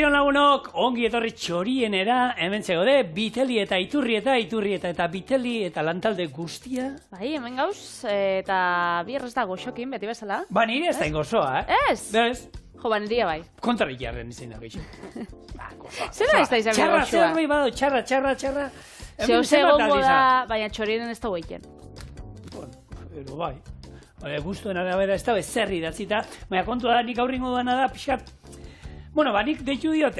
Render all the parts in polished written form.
Arratsaldeon lagunok, ongi etorri txorienera, hemen zegode, Biteli eta Iturrieta eta Biteli eta lantalde guztia. Bai, hemen gauz, eta bierrez da goxokin, beti bezala. Ba, nire ez da ingozoa, Ez? Bez? Jo, ba, niria bai. Kontrari jarren izan da geixo. Ba, gozoa. Zer ez da izan Txarra, goxoa? zer bai bado, txarra. Zehose gongo da, baina txorienen ez da goiken. Bueno, bai. Guztuen arabera ez da bezerri datzita, baina kontua da nik aurringo duana da, pixkat. Bueno, ba, nik deitu diot,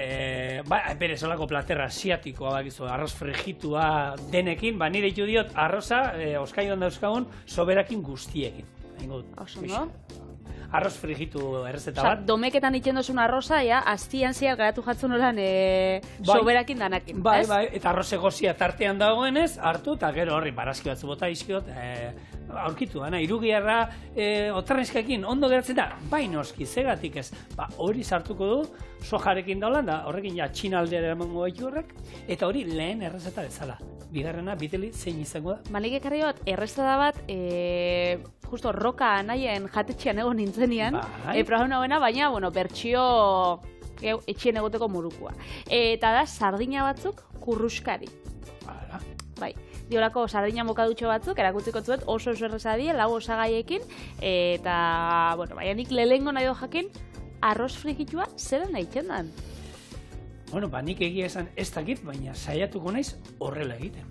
bere solako platerra asiatikoa, bakizu, arroz frigitua denekin, ba, ni deitu diot arroza, oskaion dauzkagun, soberakin guztiekin. Oso, no? Arroz frigitu errezeta bat. Domeketan iten dozun arroza, ja, aztian ziar garatu jatzen olan soberakin danakin, Bai, eta arroz egozia tartean dagoenez, hartu, eta gero horri barazki batzu bota izkiot, aurkitu, irugiarra otarrizkaekin ondo geratzen da, bai noski, zegatik ez, ba, hori sartuko du, sojarekin daulan da, horrekin ja txinaldera emango gaitu horrek, eta hori lehen errezeta bezala. Bigarrena, Biteli, zein izango da? Malik ekarri bat, errezeta bat, justo roka anaien jatetxean egon nintzenian, programa buena, baina, bueno, bertsio etxien egoteko murukua. Eta da, sardina batzuk kurruskari. Bai. Diolako sardina mokadutxo batzuk, erakutziko zuet oso erreza die, lau osagaiekin, eta, bueno, baina nik lehengo nahi do jakin, arroz frigitua zera nahi txendan. Bueno, ba, nik egia esan ez dakit, baina saiatuko naiz horrela egiten.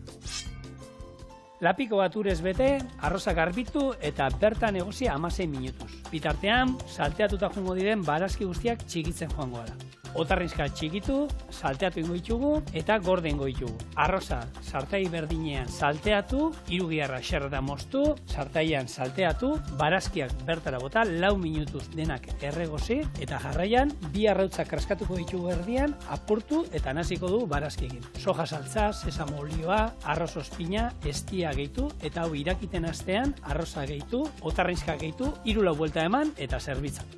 Lapiko bat urez bete, arroza garbitu eta bertan egozia 16 minutuz. Bitartean, salteatuta joango diren barazki guztiak txikitzen joango gara. Otarrizka txikitu, salteatu ingo ditugu eta gorde ingo ditugu. Arroza sartai berdinean salteatu, irugiarra xerreta moztu, sartaian salteatu, barazkiak bertara bota, 4 minutuz denak erregozi, eta jarraian, bi arrautzak kraskatuko ditugu erdian, apurtu eta naziko du barazkiekin. Soja saltza, sesamo olioa, arroz ospina, estia gehitu, eta hau irakiten astean, arroza gehitu, otarrizka gehitu, 3 buelta eman eta zerbitza.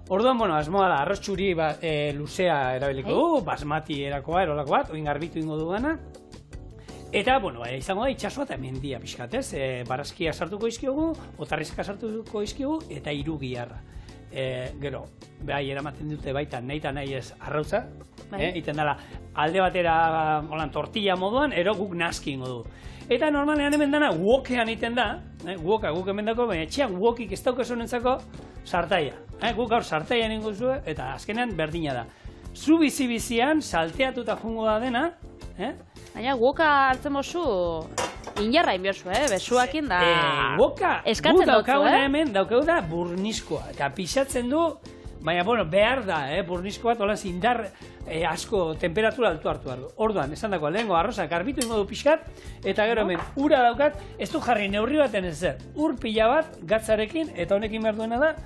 Orduan, bueno, asmoa da, arroz txuri luzea erabiliko du, basmati erakoa, erolako bat, oin garbitu ingo dugana. Eta, bueno, izango da, itxasua eta mendia pixkatez, barazkia sartuko izkiogu, otarrizka sartuko izkiogu, eta irugiarra. Gero, behai eramaten dute baita nahi eta nahi ez arrautza, iten dela, alde batera tortilla moduan, ero guk naski ingo du. Eta normalean hemen dana wokean iten da, woka guk hemen dako, baina etxean wokik ez daukasunentzako sartaia. Guk gaur sartaia ningu zuen, eta azkenean berdina da. Zu bizi-bizian salteatuta jungo da dena. Baina woka hartzen mozu injarra inbiozu, besuakin da eskatzen dutzu. Gu hemen daukau da burniskoa, eta pixatzen du, baina, bueno, behar da, burnisko bat, hola zindar asko temperatura altu hartu hartu. Orduan, esan dako, lehenko arroza garbitu ingo du pixkat, eta gero hemen ura daukat, ez du jarri neurri baten ez zer. Ur pila bat, gatzarekin, eta honekin behar duena da,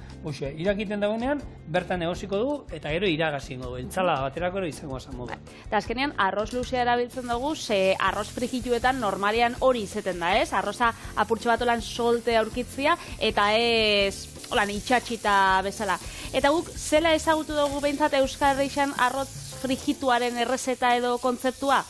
irakiten dagoenean, bertan egosiko dugu, eta gero iragazi ingo du, entzala baterako izango esan modu. Eta azkenean, arroz luzea erabiltzen dugu, ze arroz frigituetan normalian hori izeten da, ez? Arroza apurtxo bat olan solte aurkitzia, eta ez holan itxatxita bezala. Eta guk, zela ezagutu dugu behintzat Euskal Herrixan arroz frigituaren errezeta edo kontzeptua?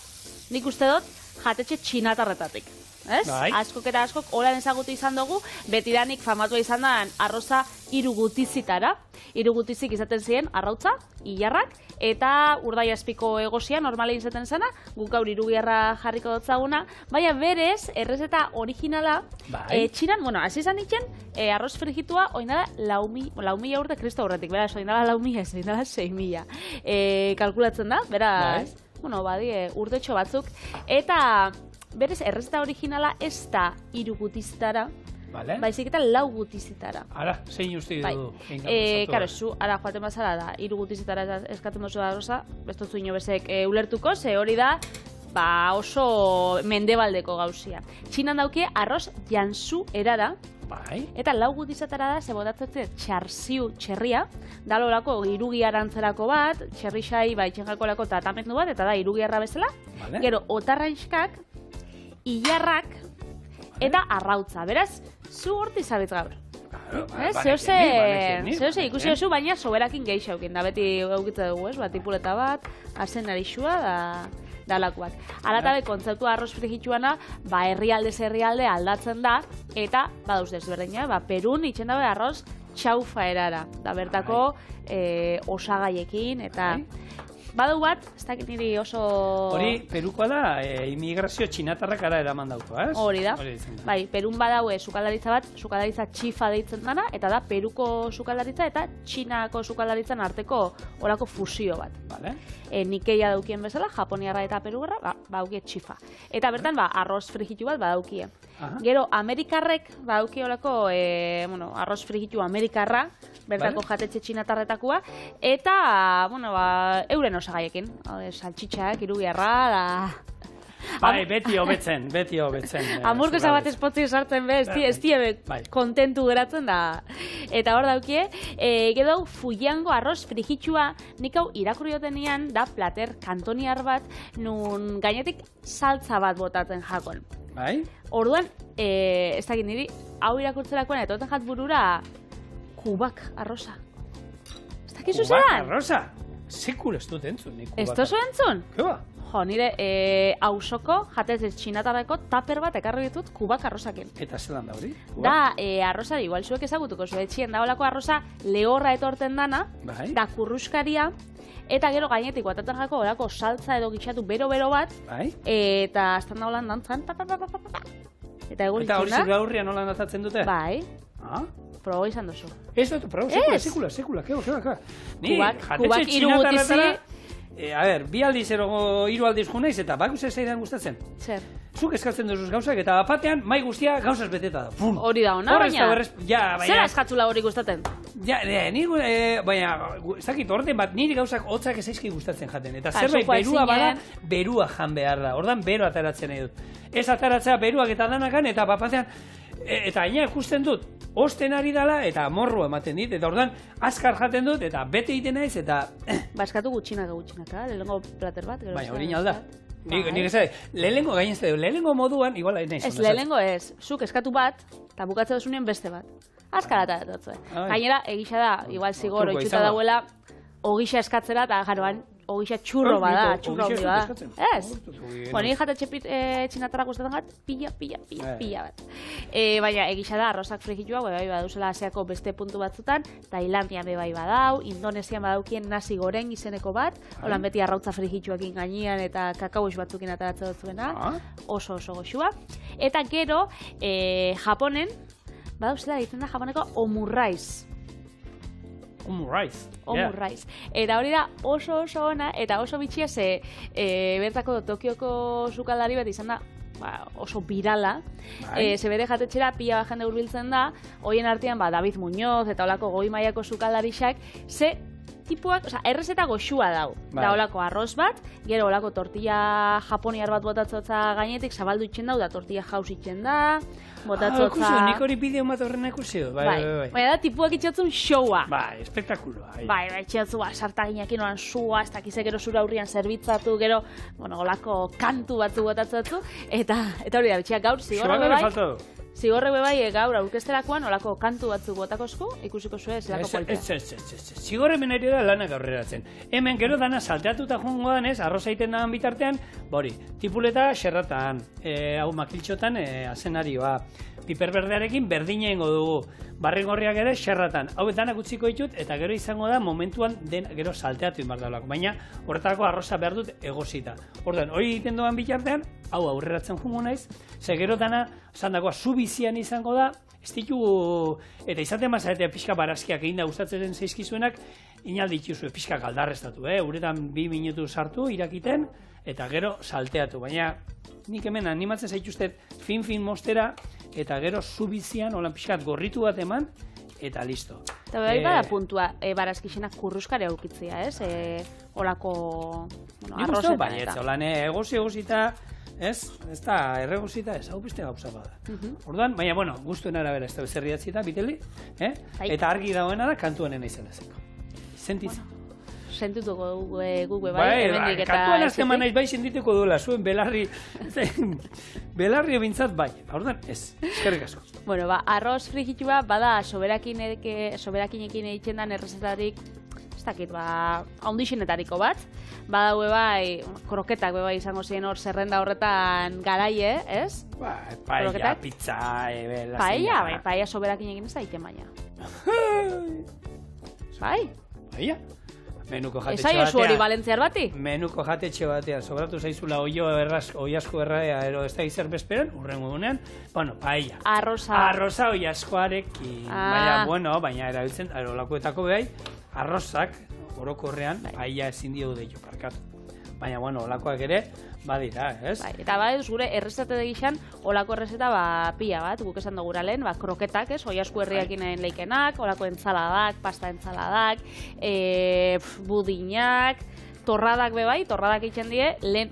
Nik uste dut, jatetxe txinatarretatik. Askok eta askok holan ezagutu izan dugu, betidanik famatua izan da arroza irugutizitara. Irugutizik izaten ziren arrautza, ilarrak, eta urdai azpiko egozia normalein izaten zena, guk gaur irugiarra jarriko dotzaguna, baina berez, errezeta originala, txinan, bueno, hasi izan itzen, arroz frigitua oindala 4.000 urte Kristo aurretik, beraz, oindala 4.000, ez oindala 6.000. Kalkulatzen da, beraz, bueno, badie, urtetxo batzuk, eta berez, errezeta originala ez da irugutizitara, baizik eta 4 gutizitara. Ara, zein uste du? Karo, zu, ara joaten bazara da, 3 gutizitara eskatzen mozu da arroza, bestotzu inobezek ulertuko, ze hori da, oso mendebaldeko gauzia. Txinan daukie arroz janzu erara, eta 4 gutizatara da, ze botatzen txarziu txerria, da lorako irugiarantzerako bat, txerrixai, txenjalkolako tratamendu bat, eta da irugiarra bezala, gero otarrainskak, ilarrak, eta arrautza, beraz, zu horti zabitz gaur. Zehose ikusi oso, baina soberakin gehiago aukin, da beti eukitza dugu, tipuleta bat, arzen arixua, da lakuak. Alatabe, kontzeptu arroz frigituana, herrialdez herrialde aldatzen da, eta, badauz desberdina, Perun itxen dabe arroz txaufa erara, da bertako osagaiekin, eta badu bat, ez dakit niri oso... Hori, Perukoa da, immigrazio txinatarrak ara eraman daukoa, ez? Hori da. Bai, Perun badaue sukaldaritza bat, sukaldaritza txifa deitzen dana, eta da Peruko sukaldaritza eta Txinako sukaldaritzan arteko orako fusio bat. Vale. Nikeia daukien bezala, Japoniarra eta Perugarra, badaukie txifa. Eta bertan, arroz frijitu bat badaukie. Gero, Amerikarrek badaukie orako, arroz frijitu Amerikarra, bertako jatetxe txinatarretakoa, eta, euren osagaiekin. Saltxitxak, irubiarra, da... Bai, beti hobetzen. Hamburguesa bat espotzi sartzen be, ez die kontentu geratzen da. Eta hor daukie, gero Fuyango arroz frijitsua, nik hau irakurri dutenian, da plater kantoniar bat, nun gainetik saltza bat botatzen jakon. Bai? Orduan, ez dakit niri, hau irakurtzerakoan, eta jat burura, kubak arroza. Ez dakizu zelan? Kubak arroza? Sekula ez dut entzun. Ez tozu entzun? Keba? Jo, nire hausoko, jatez txinatarreko taper bat ekarri ditut kubak arrozakin. Eta zelan da hori? Da, arroza, igual zuek ezagutuko zu, etxien da holako arroza lehorra etorten dana, da kurruskaria, eta gero gainetik guatatzen jako holako saltza edo gitxatu bero-bero bat, eta aztan da holan dantzan, eta egon eta hori zure aurrian holan dantzatzen dute? Bai. Proba izan duzu. Ez dut, proba, sekula, keba. Ni, kubak irugutizi... A ber, bi aldiz hiru aldiz junaiz eta bakuz ez zaidan gustatzen. Zer? Zuk eskatzen duzuz gauzak eta batean mai guztia gauzaz beteta da. Hori da ona, baina... Zera eskatzula hori gustatzen? Baina, ez dakit, orden bat niri gauzak hotzak ez aizki gustatzen jaten. Eta zerbait berua bada, berua jan behar da. Ordan bero ataratzen nahi dut. Ez ataratzea beruak eta danakan eta batean... Eta aina ikusten dut, osten ari dala eta morro ematen dit, eta ordan azkar jaten dut, eta bete egiten naiz, eta... Baskatu gutxinaka, lehenengo plater bat. Baina hori nalda. Nik ez da, lehenengo gainezte du, lehenengo moduan, igual nahiz. Ez, lehenengo ez, zuk eskatu bat, eta bukatzen duzunien beste bat. Azkar ataratotze. Gainera, egisa da, igual zigor, oitzuta dauela, ogisa eskatzera, eta jaroan, ogisa txurro bada, txurro handi bada. Ez? Nire jatetxe txinatarra gustatzen gat, pila bat. Baina, egisa da, arrozak frijitua, bai baduzela Asiako beste puntu batzutan, Tailandian bai badau, Indonesian badaukien nasi goreng izeneko bat, holan beti arrautza frijituakin gainean eta kakauix batzukin ataratzen dutzuena, oso goxua. Eta gero, Japonen, badauzela ditzen da Japoneko omurraiz. Omurraiz. Eta hori da oso ona eta oso bitxia ze bertako Tokioko sukaldari bat izan da oso birala. Ze bere jatetxera pila bat jende hurbiltzen da, hoien artean David Muñoz eta holako goi mailako sukaldarixak, ze tipuak, errezeta goxua dau. Da holako arroz bat, gero holako tortilla japoniar bat botatzotza gainetik, zabaldu itxen dau, da tortilla jaus itxen da, botatzotza... Nik hori bideo bat horrena ikusi du, bai. Baina da, tipuak itxatzen showa. Bai, espektakuloa. Bai, itxatzen, sartaginekin oran sua, ez dakizek gero zura aurrian zerbitzatu, gero, holako kantu batzu botatzatu, eta hori da, bitxia gaur, zigorre bai, gaur aurkesterakoan olako kantu batzuk botakozko, ikusiko zuen zelako poltea. Ez. Zigorre menari da lanak aurreratzen. Hemen gero dana salteatuta joango danez, arroz egiten dagan bitartean, hori, tipuleta xerratan, hau makiltxotan azenarioa, piperberdearekin berdina ingo dugu, barrigorriak ere xerratan. Hau danak utziko ditut eta gero izango da momentuan den gero salteatu inbar daulako. Baina horretako arroza behar dut egosita. Orduan, hori egiten doan bitartean, hau aurreratzen jungo naiz, ze gero dana, zandakoa, zu bizian izango da, ez ditugu, eta izaten mazarete pixka barazkiak egin da gustatzen zaizkizuenak, inaldi itxuzue pixka galdarreztatu, uretan 2 minutu sartu, irakiten, eta gero salteatu. Baina nik hemen animatzen zaituztet fin mostera, eta gero zu bizian, holan pixkat gorritu bat eman, eta listo. Eta bai bada puntua, barazkixenak kurruskare aukitzia, ez? Olako arrozetan eta. Bai, ez, holan egosita, ez da, erregosita ez, hau beste gauza bada. Orduan, baina, bueno, guztuen arabera ez da bezerriatzita, biteli, eta argi dagoena da kantuanen izan ezeko. Sentitzen. Sentituko guk bai, hemendik eta... Kantuan azteman naiz bai sentituko duela, zuen belarri bintzat bai. Orduan, ez, eskerrik asko. Bueno, arroz frijitua bada soberakinekin egiten dan errezetarik, ez dakit, haundixenetariko bat. Badaue bai, kroketak bai izango ziren hor zerrenda horretan garaie, ez? Paella, pizza, paella soberakinekin ez da egiten baina. Bai. Baina, menuko jatetxe Esa jozu hori valentziar bati? Menuko jatetxe batean, sobratu zaizula oiasko erraea, ero ez da izer bezperan, urrengo egunean, bueno, paella. Arroza oiaskoarekin. Baina erabiltzen, olakoetako behai, arrozak, orokorrean, paella ezin dio deio, parkatu. Baina, olakoak ere, badira, ez? Eta gure errezete egizan, olako errezeta pila bat, guk esan dugu lehen, kroketak, ez? Oiazko herriakin leikenak, olako entzaladak, pasta entzaladak, budinak, torradak bebai, torradak itxen die, lehen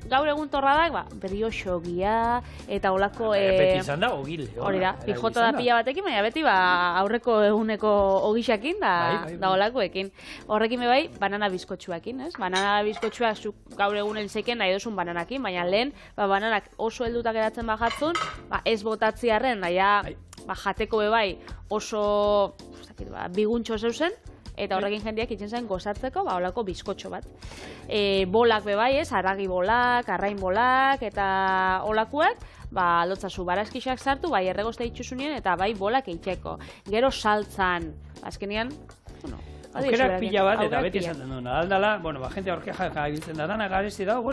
gaur egun torradak, brioxogia, eta olako... Beti izan da, ogile. Hori da, pijota da pila batekin, baina beti aurreko eguneko ogixakin da olakoekin. Horrekin bebai, banana bizkotxuakin, ez? Banana bizkotxua gaur egun elzeken nahi duzun bananakin, baina lehen, bananak oso heldutak eratzen bajatzun, ez botatziarren, jateko bebai oso biguntxo zeuzen, eta horrekin jendeak itzen zen gozatzeko, olako bizkotxo bat. Bolak bebai, ez, aragi bolak, arrain bolak, eta olakuak, aldotzazu barazkixak sartu, erregoste itxusunien, eta bolak eitxeko. Gero saltzan, azkenean, aukerak pila bat, eta beti esaten duna. Aldala, jente aurkea jabiltzen da dana, garesti dago,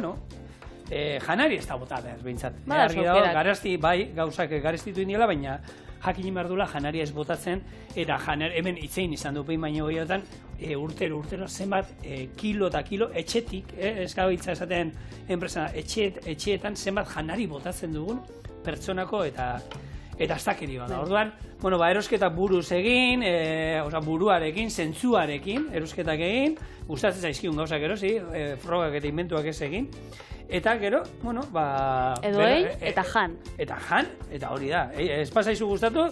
janari ez da bota behar, behintzat. Garesti, gauzak garestitu indiela, baina jakin imardula janaria ez botatzen, eta hemen itzein izan du baino gehiotan, urtero zenbat kilo eta kilo, etxetik, ez gabiltza esaten enpresa, etxeetan zenbat janari botatzen dugun pertsonako eta aztakeri bada. Orduan, erosketa buruz egin, buruarekin, zentzuarekin, erosketak egin, gustatzen zaizkigun gauzak erosi, frogak eta inventuak ez egin, eta gero, edo eta jan. Eta jan, eta hori da. Ez pasaizu gustatu,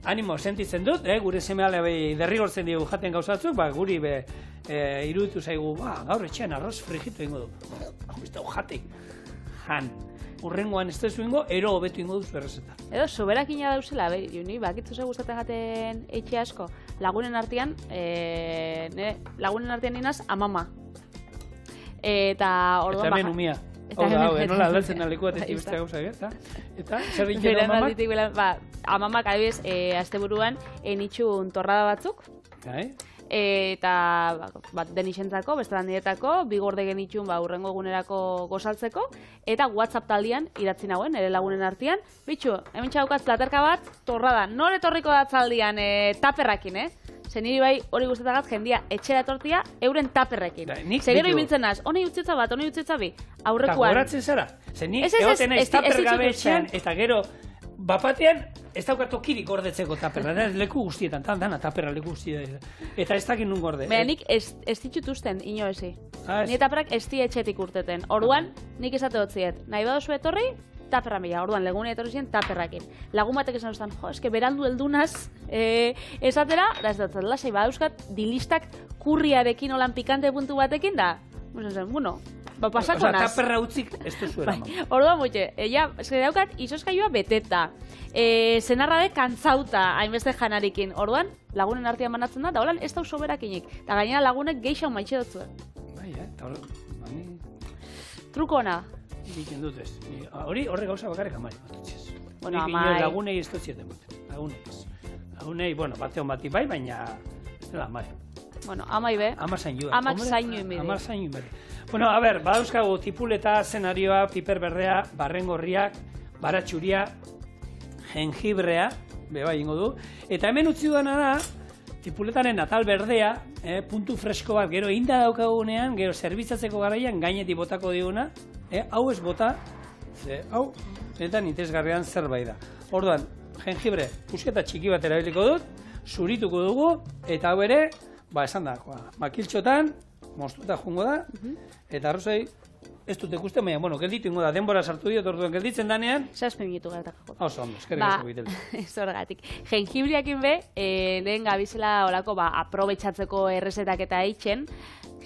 animo sentitzen dut, gure seme-alea derrigortzen dugu jaten gauzatzu, guri iruditu zaigu, gaur etxean arroz frijitu ingo du. Ez da, jatek, jan. Urrengoan ez duzu ingo, ero hobetu ingo duzu errezeta. Edo, soberakina dauzela, bakitzu ze gustatzen jaten etxe asko, lagunen artean ninaz amama. Eta orduan hemen umia. Nola aldatzen aleko bat eti beste gauza, eta zer diken amamak? Amamak adibidez, asteburuan enitxun torrada batzuk, eta denixentzako, beste landietako, bigorde genitxun urrengo egunerako gozaltzeko, eta WhatsApp taldian idatzi nagoen, ere lagunen artean, bitxu, hemen txaukaz platerka bat, torrada, nore torriko datzaldian taperrakin, Zeniri bai hori guztetagat jendia etxera tortia euren taperrekin. Zegero ibiltzen naz, honi utzitza bat, honi utzitza bi, aurrekoan. Eta goratzen zara? Zeni egoten naiz taper gabe etxean, eta gero bapatean ez dauka tokirik gordetzeko taperra. Leku guztietan, dana taperra leku guztietan. Eta ez dakit nun gorde. Baina nik ez ditut usten, ino ezi. Ni taperrak ez di etxetik urteten. Orduan, nik esate hotziet. Nahi badozu etorri, taperra mila, orduan legune etorri ziren taperrakin. Lagun batek esan ustan, eske berandu heldunaz esatera, da ez dut, lasai badauzkat dilistak kurriarekin olan pikante puntu batekin da. Pasako naz. Taperra utzik ez duzu eraman. Orduan mutxe, eske daukat izoskaioa beteta, zenarra de kantzauta hainbeste janarikin. Orduan, lagunen artean banatzen da, da holan ez dau soberakinik. Eta gainera lagunek geixau maitxe dutzuen. Eta truko ona. Egiten dut ez. Horre gauza bakarrik amari. Amai. Lagunei ez dut zieten bat. Lagunei, batean bati bai, baina ez dela amari. Amai be. Ama zainu. Amak zainu inbide. Ama zainu inbide. Badauzkagu tipuleta, zenarioa, piper berdea, barrengorriak, baratxuria, jengibrea, beba ingo du. Eta hemen utzi duana da, tipuletaren natal berdea, puntu fresko bat, gero inda daukagunean, gero zerbitzatzeko garaian, gainetik botako diguna, hau ez bota, hau, eta nintesgarrian zerbait da. Orduan, jengibre, pusketa txiki bat erabiliko dut, zurituko dugu, eta hau ere, esan da, makiltxotan, moztuta jungo da, eta arrozei, ez dut ikusten, baina, gelditu ingo da, denbora sartu diot, orduan gelditzen danean. 6 minutu gertak joko. Oso, ondo, eskerrik asko bitel. Ez horregatik. Jengibriakin be, lehen gabizela olako, aprobetxatzeko errezetak eta eitzen,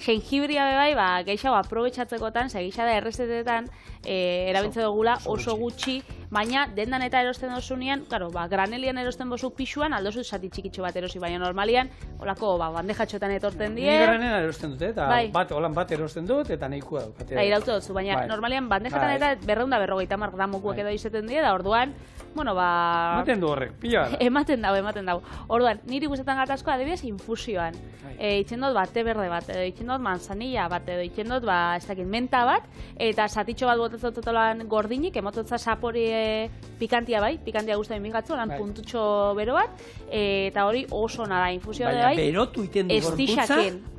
jengibria be bai, geixau aprobetxatzekotan, segisa da errezetetan, erabiltze dugula oso gutxi Baina, dendan eta erosten dozunean, claro, granelian erosten bozu pixuan, aldozu zati txikitxo bat erosi, baina normalian, olako, bandejatxotan etorten die. Ni granelan erosten dut, eta holan bat erosten dut, eta nahikoa dut. Iraute dutzu, baina normalian bandejatan eta 250 gramukoak edo izaten die, da orduan, bueno, ematen du horrek, pila da. Ematen dau. Orduan, niri gustetan gatazko adibidez infusioan. Itzen dut bate berde bat, edo itzen dut manzanilla bat, edo itzen dut, ez dakit, menta bat, eta zatitxo bat botatzotolan gordinik, emototza sapori pikantia bai, pikantia guztain bigatzu, lan puntutxo bero bat, eta hori oso nada, infusioa bai. Baina berotu iten du gorputza,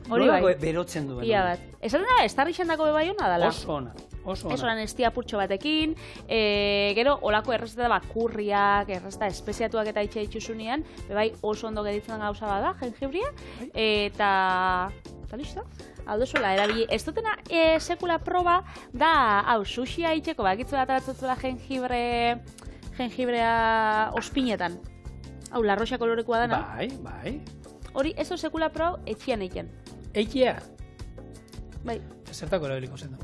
nola berotzen duen. Ia bat. Esaten da, estarrixan dako bebai hona dala. Oso ona. Ez oran estia purtxo batekin, gero olako errezeta da kurriak, errezeta espeziatuak eta itxe ditxuzunean, bebai oso ondo geditzen gauza bada, jengibria, eta listo. Aldozuela, erabili. Ez dutena sekula proba da, hau, sushia itxeko, bakitzu bat atzatzela jengibrea ospinetan. Hau, larroxa kolorekoa dana. Bai. Hori, ez sekula proba etxian eiken. Eikia? Bai. Zertako erabiliko zen du?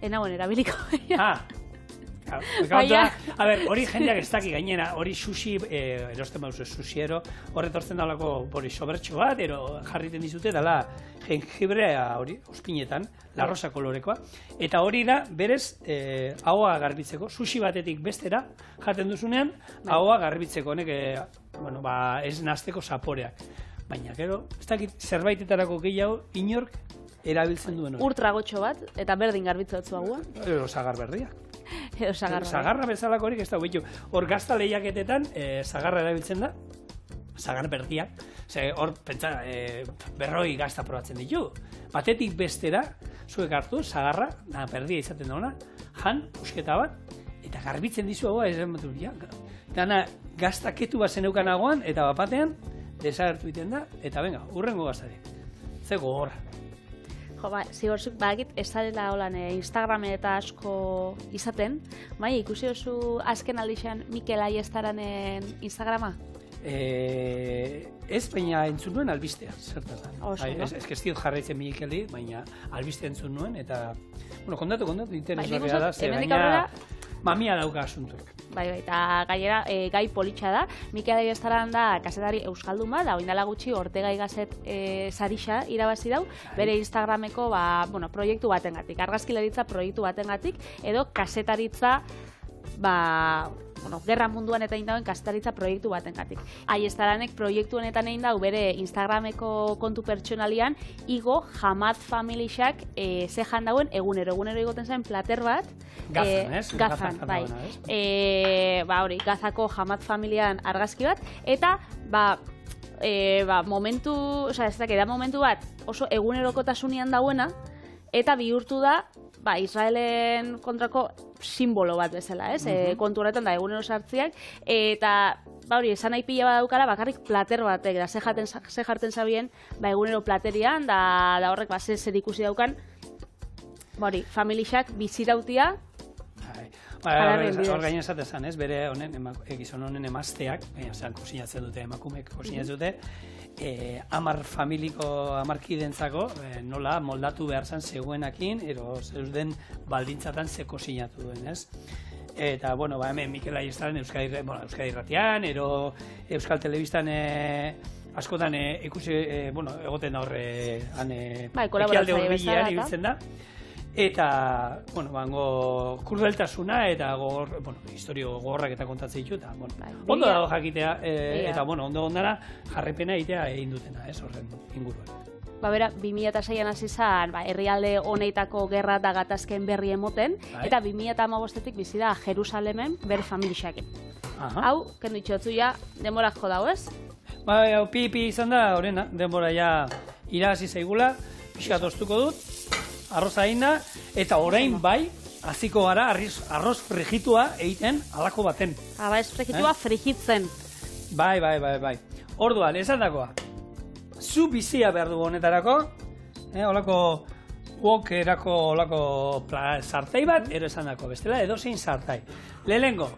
Enagoen erabiliko. A ber, hori jendeak ez daki gainera, hori sushi, erosten bauzu sushiero, horretortzen dalako hori sobertxo bat, jarriten dizute, dala jengibrea hori, ospinetan, larrosa kolorekoa, eta hori da, berez, ahoa garbitzeko, sushi batetik bestera, jaten duzunean, ahoa garbitzeko, honek, ez nazteko zaporeak. Baina, gero, ez dakit zerbaitetarako gehiago, inork erabiltzen duen hori. Urtragotxo bat, eta berdin garbitzatzu agua. Zagar berdiak. Zagarra bezalako horik ez da, hor gazta lehiaketetan zagarra erabiltzen da, zagar berdiak, hor pentsa berroi gazta probatzen ditu. Batetik bestera, zuek hartu, zagarra, berdia izaten dauna, jan, pusketa bat, eta garbitzen dizu hau, esan batu, gana gaztaketu bat zeneukan agoan, eta bapatean, desagertu iten da, eta venga, urrengo gaztari. Ze gogorra. Jo, zigorzuk, bagit, ez zarela holan Instagram eta asko izaten, bai, ikusi oso azken aldixan Mikel Aiestaranen Instagrama? Ez, baina entzun nuen albistea, zertatan. Ez kestiot jarraitzen Mikeli, baina albistea entzun nuen, eta, kontatu, interesgarria da, ze baina mamia dauka asuntuek. Bai, eta gainera gai politxa da. Mikel Aiestaran da kazetari euskaldun bat, da oindala gutxi Ortega y Gasset sarixa irabazi dau, bere Instagrameko proiektu batengatik, argazkilaritza proiektu batengatik, edo kasetaritza gerra munduan eta indauen kasetaritza proiektu batengatik. Aiestaranek proiektu honetan egin dau bere Instagrameko kontu pertsonalian, igo Hamad Familiak zehan dauen egunero igoten zen plater bat. Gazan, ez? Gazan, bai. Hori, Gazako Hamad Familian argazki bat, eta momentu, da momentu bat oso egunerokotasunean dauena, eta bihurtu da Israelen kontrako simbolo bat bezala, ez? Kontu horretan da egunero sartziak, eta hori, esan nahi pila bat daukala, bakarrik plater batek, da ze jarten zabien, egunero platerian, da horrek zer ikusi daukan, hori, familiak bizirautia, hor gainen esatezan, ez? Bere gizon honen emazteak, kosinatzen dute, emakumeek kosinatzen dute, 10 familiko 10 kidentzako nola moldatu behar zan zegoenakin, zeuden baldintzatan ze kosinatu duen, ez? Eta, hemen Mikel Aiestaren Euskadi Irratian, Euskal Telebistan askotan ikusi, egoten da horre ekialde horbilean ibiltzen da. Eta, krudeltasuna eta historio gogorrak eta kontatzen ditu, eta, ondo dago jakitea, eta, ondo ondara jarrepena egitea egin dutena, ez, horren inguruan. Bera, 2006an hasi zen, herrialde honetako gerra da gatazken berri emoten, eta 2015etik bizi da Jerusalemen bere familiakin. Hau, kendu itxotzu ja, denborak jo dago, ez? Pipi izan da, horrena, denbora ja irabazi zaigula, pixkat oztuko dut, arroza egin da, eta orain hasiko gara arroz frijitua egiten alako baten. Ez frijitua frijitzen. Bai. Orduan, esan dakoa, zu bizia behar dugu honetarako, holako wokerako holako sartai bat, esan dako, bestela edozein sartai. Lehenengo,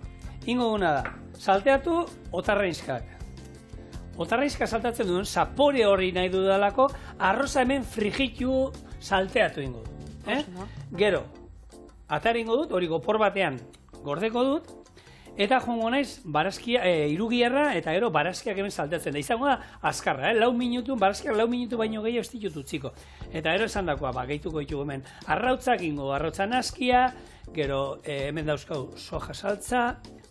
ingo guna da, salteatu otarrainskak. Otarrainska saltatzen duen, zapore hori nahi dudalako, arroza hemen frijitu salteatu ingo dut. Gero, atari ingo dut, hori gopor batean gordeko dut, Eta joango naiz, barazkia, irugierra, eta gero barazkiak hemen saltetzen da. Izango da, azkarra, 4 minutu, barazkiak 4 minutu baino gehiago ez ditut utziko. Eta gero esan dakoa, gehituko ditugu hemen, arrautzak ingo, arrautza naskia, gero hemen dauzkau soja saltza,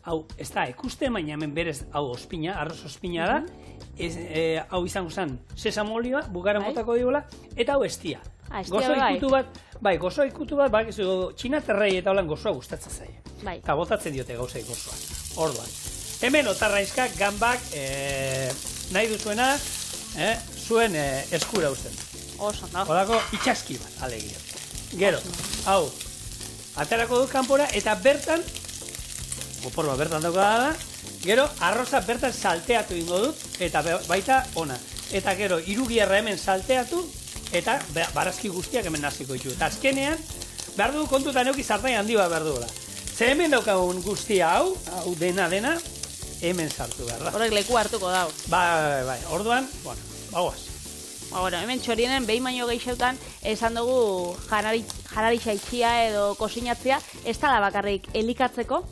hau, ez da, ikuste, baina hemen berez, hau ospina, arroz ospina da, hau izango zen, sesamo olioa, bugara motako digula, eta hau estia. Gozo ikutu bat, txinaterrei eta holan gozoa gustatzen zaie. Eta botatzen diote gauzai gozoa. Orduan. Hemen otarraizkak, gambak, nahi duzuena, zuen eskura usten. Oso, no? Horako itxaski bat, alegia. Gero, hau, aterako dut kanpora, eta bertan, oporba bertan dauka da, gero, arroza bertan salteatu ingo dut, eta baita ona. Eta gero, irugierra hemen salteatu, eta barazki guztiak hemen naziko ditu. Eta azkenean, behar du kontutan euki zartai handi bat behar duela. Ze hemen daukagun guztia hau dena, hemen sartu behar da. Horrek leku hartuko dau. Bai, orduan, bagoaz. Hemen txorienen behin baino gehixeutan esan dugu janari xaitxia edo kosinatzea, ez da bakarrik elikatzeko,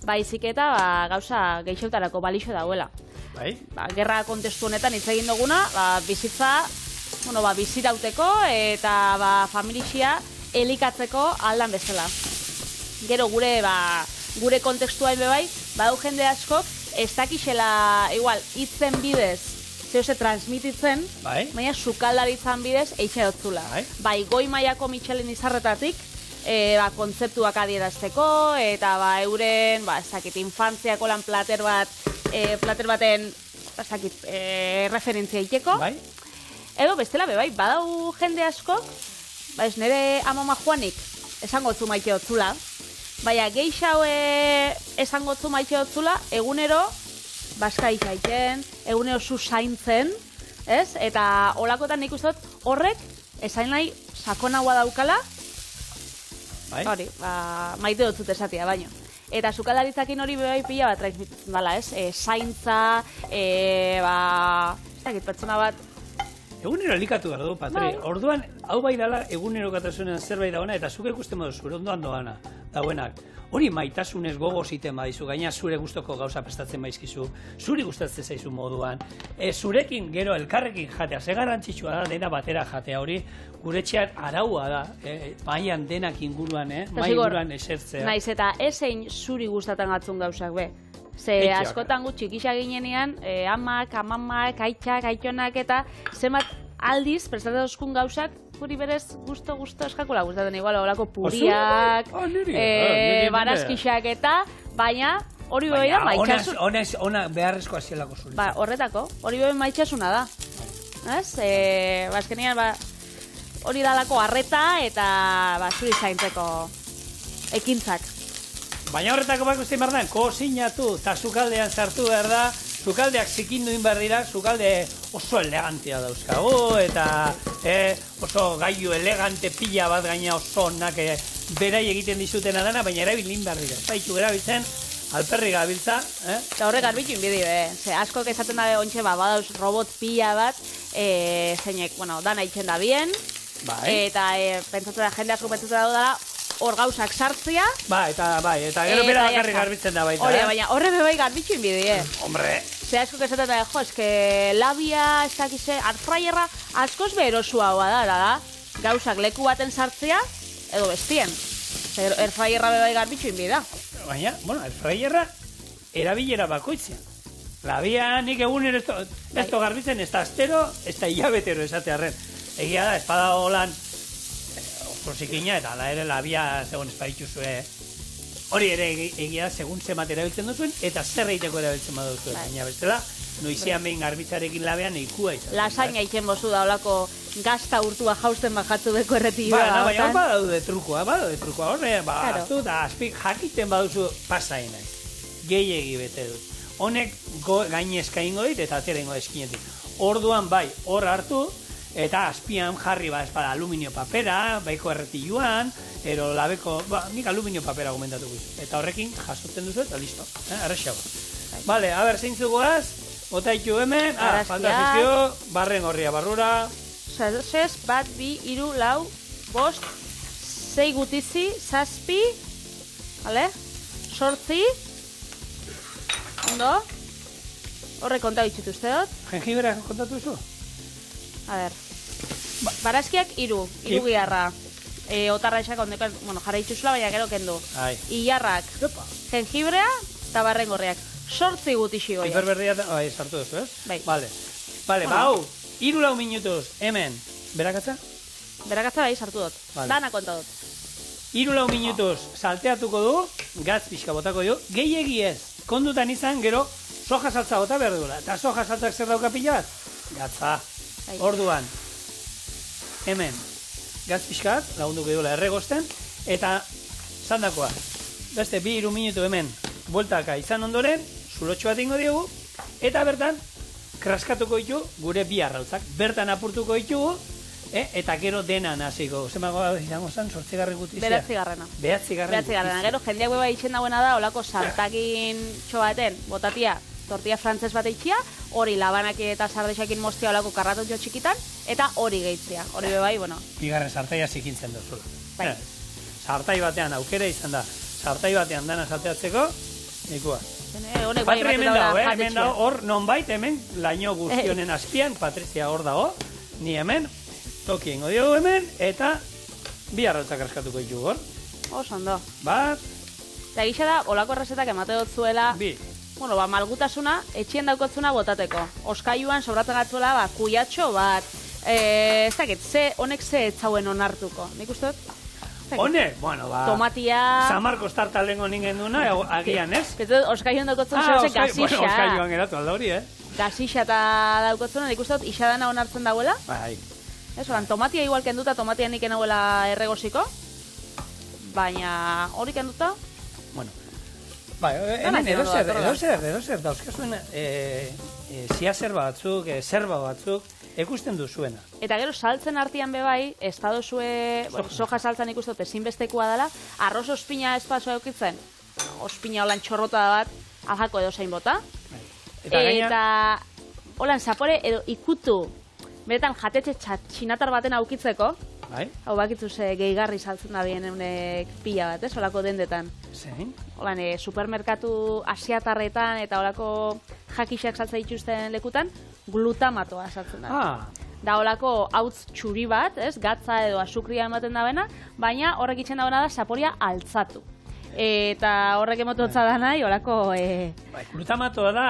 baizik eta gauza gehixeutarako balixo dauela. Bai? Gerra kontestu honetan hitz egin duguna, bizitza, bizirauteko eta familixia elikatzeko aldan bezala. Gero gure kontekstua bai, badu jende askok ez dakixela, igual, hitzen bidez, zehose transmititzen, baina sukaldaritzan bidez eixe dotzula. Bai, goi mailako Michelin izarretatik, kontzeptuak adierazteko, eta euren, ez dakit, infantziako lan plater baten, ez dakit, referentzia iteko. Edo bestela bai, badau jende askok, ez nire amama Juanik esangotzu maite dotzula, baina geixau esangotzu maite dotzula, egunero baskai zaiten, egunero zu zaintzen, ez? Eta holakotan nik uste dut horrek esain nahi sakonagoa daukala, hori, maite dotzut esatia baino. Eta sukaldaritzakin hori bai pila bat transmititzen dela, ez? Zaintza, pertsona bat, egunero elikatu behar du, Patri. Orduan, hau bai dela, egunero katasunean zerbait dagoena, eta zuk ikusten modu zure ondoan doana, dauenak. Hori maitasunez gogo ziten badizu, gaina zure gustoko gauza prestatzen baizkizu, zuri gustatzen zaizu moduan. Zurekin, gero, elkarrekin jatea, ze garrantzitsua da, dena batera jatea hori, gure etxean araua da, maian denak inguruan, mai inguruan esertzea. Naiz eta ezein zuri gustatan gatzun gauzak be. Ze askotan gu txikisa ginenean, amak, amamak, aitxak, aitonak eta zenbat aldiz prestatzen duzkun gauzak, guri berez gusto eskakula gustatzen, igual horako puriak, barazkixak eta, baina hori bai da maitxasun. Ona beharrezkoa zielako zuri. Horretako, hori bai maitxasuna da. Azkenean hori dalako arreta eta zuri zaintzeko ekintzak. Baina horretako bak ustein behar da, kozinatu eta sukaldean sartu behar da, sukaldeak zikinduin behar dira, sukalde oso elegantia dauzkago, eta oso gailu elegante pila bat gaina oso onak berai egiten dizutena dana, baina erabilin behar dira. Zaitu erabiltzen, alperri gabiltza. Eta horrek garbitu inbidi, ze askok esaten dabe ontxe, badauz robot pila bat, zeinek, dana itxen da bien, eta pentsatzen da, jende asko pentsatzen da hor gauzak sartzea. Eta gero bera bakarrik garbitzen da baita. Baina horre bebai garbitxu inbidi, Hombre. Ze asko esaten da, eske labia, ez dakize, airfryerra, askoz berosua da, gauzak leku baten sartzea, edo bestien. Ze airfryerra bebai garbitxu inbidi da. Baina, airfryerra erabilera bakoitzea. Labia nik egunero ez to garbitzen, ez da astero, ez da hilabetero esatearren. Egia da, espada holan prosikina eta ala ere labia segun esparituzue. Hori ere egia da, segun zemat erabiltzen duzuen, eta zer egiteko erabiltzen baduzuen. Baina bestela, noizian behin garbitzarekin labean ikua izan. Lasaina iken bozu da, olako gazta urtua jausten bajatzu beko erretibioa. Baina hor badaude trukoa, horre, hartu da, azpik jakiten baduzu pasaina. Gehiegi bete dut. Honek gainezka ingo dit eta atera ingo eskinetik. Orduan bai, hor hartu, eta azpian jarri espada aluminio papera, baiko erretiluan, ero labeko, nik aluminio papera gomendatuko izu. Eta horrekin jasotzen duzu eta listo, errexago. Bale, a ber, zeintzu goaz, otaitu hemen, fantazizio, barren gorria barrura. Zez, bat, bi, iru, lau, bost, zei gutizi, zazpi, sortzi, ondo. Horre konta bitxutu uste dut. Jengibera kontatu zu? A ber. Barazkiak iru giharra. Otarra esak ondeko, jarra itxuzula, baina gero kendu. Ilarrak, jengibrea eta barrengorriak. 8 gutixi goia. Piperberria, sartu duzu, ez? Bai. Vale, hau, 3 minutuz, hemen, berakatza? Berakatza bai, sartu dut. Dana konta dut. 3 minutuz salteatuko du, gatz pixka botako du, gehiegi ez, kondutan izan, gero, soja saltza bota behar dugula. Eta soja saltzak zer dauka pila bat? Gatza. Orduan, hemen, gatz pixka bat, lagunduko dugula erregosten, eta zandakoa. Beste, 2-3 minutu hemen, bueltaka izan ondoren, zulotxo bat ingo diogu, eta bertan, kraskatuko ditu gure bi arrautzak. Bertan apurtuko ditugu, eta gero denan hasiko. Zemagoa izango zen, 8. gutizia? 9. Gero, jendeak beba itxen dagoena da, olako saltakin txobaten, botatia, tortilla frantzes bat eitxia, hori labanak eta sardexakin mostia olako karratotxo txikitan, eta hori gehitzia. Hori bebai, bueno. Bigarren sartaia zikintzen duzula. Sartai batean aukera izan da, sartai batean dana salteatzeko, ikua. Patri hemen dago, hemen dago, hor nonbait hemen, laino guztionen azpian, Patrizia hor dago, ni hemen, toki ingo diogu hemen, eta bi arrautzak askatuko ditugu hor. Oso ondo. Bat. Eta gisa da, olako errezetak emate dut zuela, bi. Bueno, malgutasuna, etxien daukotzuna botateko. Oskailuan sobratzen gatzuela, kuiatxo bat, ez dakit, honek ze etzauen onartuko. Nik uste dut? Honek, bueno, tomatia... San Marcos tartalengo ningen duna, agian, ez? Oskailuan daukotzun zeuze gasixa. Bueno, oskailuan geratu alda hori, Gasixa eta daukotzuna, nik uste dut, isadana onartzen dauela. Bai. Ez, oran, tomatia igual kenduta, tomatia nik enagoela erregoziko. Baina, hori kenduta... Bueno, bai, hemen edozer dauzkazuen zerba batzuk, ikusten duzuena. Eta gero saltzen artean bebai, ez badozue, soja saltzan ikusten dut ezinbestekoa dela, arroz ospina ez pasua eukitzen, ospina holan txorrota bat, aljako edo zain bota. Eta holan zapore edo ikutu, beretan jatetxe txinatar baten aukitzeko, hau bakitzu ze gehigarri saltzen da bien eunek pila bat, ez, holako dendetan. Zein? Holan, supermerkatu asiatarretan eta holako jakixak saltzen dituzten lekutan, glutamatoa saltzen da. Da holako hautz txuri bat, ez, gatza edo azukria ematen dabena, baina horrek itxen dabena da zaporia altzatu. Eta horrek emototza da nahi, holako... Glutamatoa da,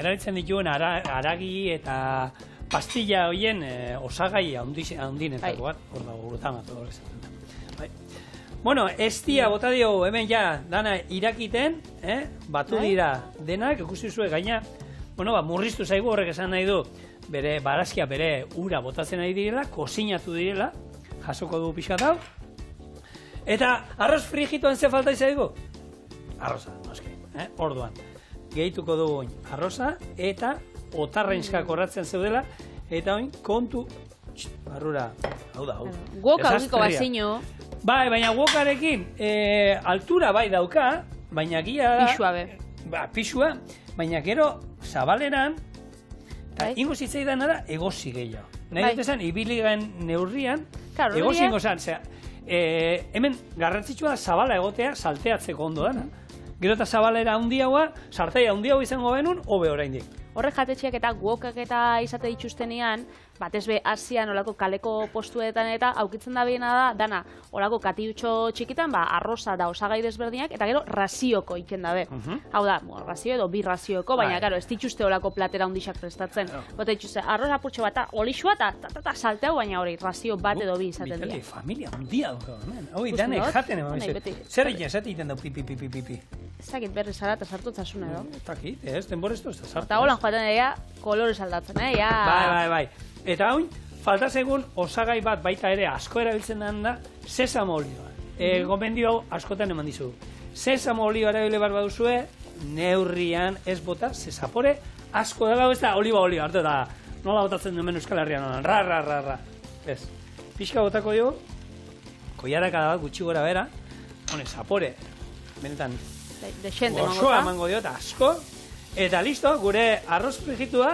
erabiltzen dituen aragi eta pastilla hoien osagai handinetako bat, hor dago glutamato horrek zaten da. Bueno, ez dia bota dio hemen ja dana irakiten, batu dira denak, ikusi zuen gaina, bueno, murriztu zaigu horrek esan nahi du, bere barazkia bere ura botatzen nahi direla, kozinatu direla, jasoko du pixkat hau, eta arroz frigituan ze falta izaigu? Arroza, noski, orduan. Gehituko dugu arroza eta otarrainskak horratzen zeudela, eta oin kontu, barrura, hau da, hau. Guoka aurriko bazino. Bai, baina guokarekin altura bai dauka, baina gia da... Pixua be. Pixua, baina gero zabaleran, eta ingo zitzaidan da egozi gehiago. Nahi dut esan, ibiligen neurrian, egozi ingo zan, hemen garrantzitsua da zabala egotea salteatzeko ondo dana. Gero eta zabalera handiagoa, sartaia handiago izango benun, hobe oraindik. Horre jatetxeak eta guokak eta izate dituztenean, batez be Asian olako kaleko postuetan eta aukitzen da biena da, dana olako katiutxo txikitan, arroza da osagai desberdinak, eta gero razioko iken dabe. Hau da, razio edo bi razioko, baina gero ez dituzte olako platera hundixak prestatzen. Bota dituzte, arroz apurtxo bat, olixua eta salteu, baina hori razio bat edo bi izaten dira. Familia hundia dugu, hoi danek jaten eman. Zer egin esaten dau pipi. Ez dakit berri zara eta sartu zasuna edo. Ez dakit, ez, denboreztu ez da sartu. Eta holan joaten dira, kolorez aldatzen, Bai. Eta hain, falta segun osagai bat baita ere asko erabiltzen da sesamo olioa. Gomendio askotan eman dizu. Sesamo olioa erabile bar baduzue, neurrian ez bota, zapore asko da ez da oliba olioa, hartu da, nola botatzen duen Euskal Herrian, ra. Ez, pixka botako jo, koiaraka bat gutxi gora bera, zapore, benetan, gozoa emango dio eta asko, eta listo, gure arroz frigitua,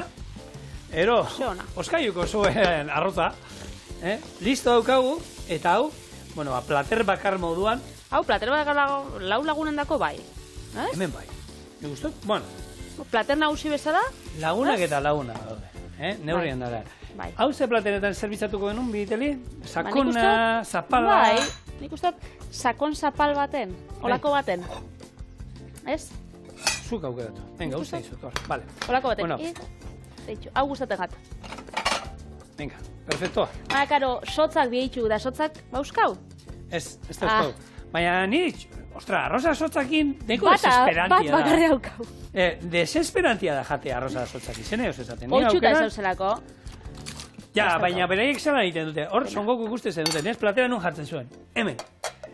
ero, oskaiuko zuen arroza, listo daukagu, eta hau, bueno, plater bakar moduan. Hau, plater bakar lau lagunen dako bai. Hemen bai. Me gustó? Bueno, Plater nagusi bezala? Lagunak eta lagunak daude. Neurrian dara. Bai. Hau ze plateretan zerbizatuko genuen, Biteli? Sakona, Nik uste zapala... Bai, nik uste sakon zapal baten, olako baten. Ez? Zuk aukeratu. Venga, uste izut, vale. Olako baten. Bueno. Hau gustatzen gat. Venga, perfectoa. Karo, sotzak bihitxu, da sotzak bauskau? Ez da euskau. Baina niri, ostra, arroza sotzakin neko desesperantia da. Bat bakarri haukau. Desesperantia da jate arroza sotzakin, zene eus esaten. Hoitxuta ez hauzelako. Ja, baina beraiek zela egiten dute. Hor, songoku ikusten dute, nes platera nun jartzen zuen. Hemen.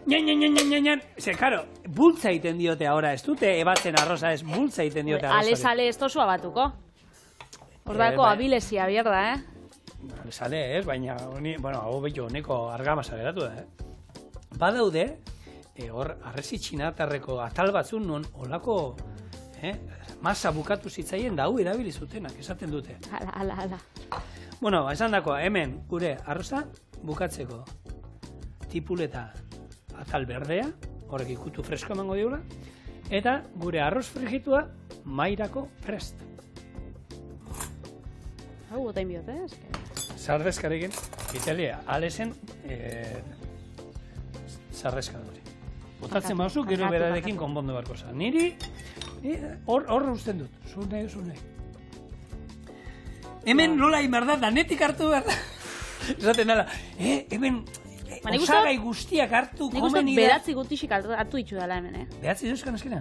Ñan. Ze, karo, bultza egiten diote ahora, ez dute ebatzen arroza ez, bultza egiten diote arroza. Ale ez tozu abatuko. Hordako abilezia bierda, Ale sale ez, baina, bueno, hau behitu honeko argamasa geratu da, Badaude, hor, arrezi txinatarreko atal batzun non, olako, masa bukatu zitzaien da hau erabili zutenak, esaten dute. Ala. Bueno, esan dako, hemen, gure arroza bukatzeko tipuleta atal berdea, horrek ikutu fresko emango diula, eta gure arroz frigitua mairako prest. Hau, botain biot, Zardezkarekin, Italia, alesen zardezka duri. Botatzen bauzuk, gero berarekin konbondo barko za. Niri, hor usten dut, zune. Hemen nola imerda, danetik hartu behar da. Esaten nala, hemen osagai guztiak hartu komeni da. Nik uste beratzi gutixik hartu ditu dela hemen, Beratzi duzkan eskena?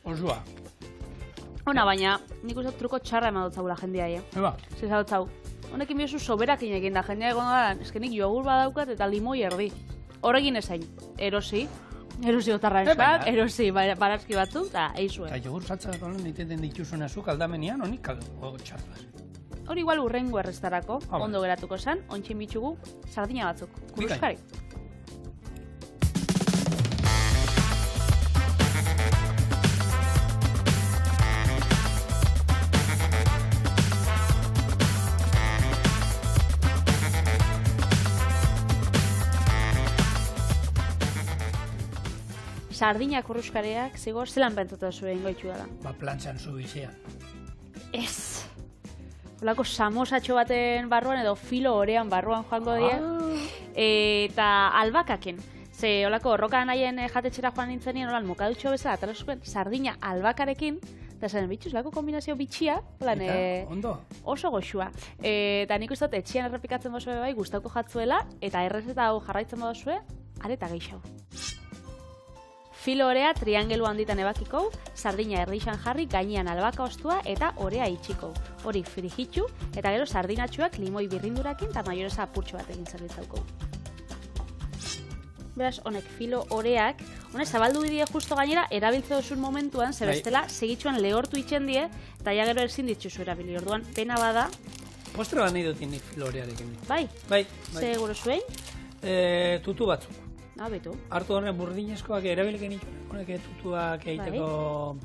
Osua. Ona, baina nik uste truko txarra eman dutzaula jendia, Eba. Zeza dutzau. Honekin biozu soberakin egin da jendea egon da, eskenik jogur badaukat eta limoi erdi. Horregin esain, erosi otarra eskak, erosi barazki batzuk, eta eizue. Eta jogur saltza bat honen diteten dituzuen azuk aldamenian, honik txartaz. Hori igual urrengo errestarako, ondo geratuko zen, ontsin bitxugu, sardina batzuk. Kuruskari. Sardina kurruskareak, zigor, zelan pentsatu zuen goitxu dela? Plantxan zu bizian. Ez. Olako samosatxo baten barruan edo filo orean barruan joango die. Eta albakaken. Ze olako horroka nahien jatetxera joan nintzen nien, olan mokadutxo bezala, atara zuen sardina albakarekin, eta zen bitxuz, lako kombinazio bitxia, ondo. Oso goxua. Eta nik uste dut etxian errepikatzen bozue bai, gustauko jatzuela, eta errezeta hau jarraitzen bozue, areta gehiago. Filo orea triangelu handitan ebakiko, sardina erdixan jarri, gainean albaka ostua eta orea itxiko. Hori frijitu eta gero sardinatxuak limoi birrindurakin eta maioresa apurtxo bat egin zerbitzauko. Beraz, honek filo oreak, zabaldu bidie justo gainera, erabiltze duzun momentuan, zebestela, segitxuan lehortu itxen die, eta ja gero ezin ditzuzu erabili. Orduan, pena bada. Postre bat nahi dut nik filo orearekin. Bai. Ze gure zuen? Tutu batzuk. Betu. Hartu horren burdinezkoak erabiliken ditu, honek tutuak egiteko,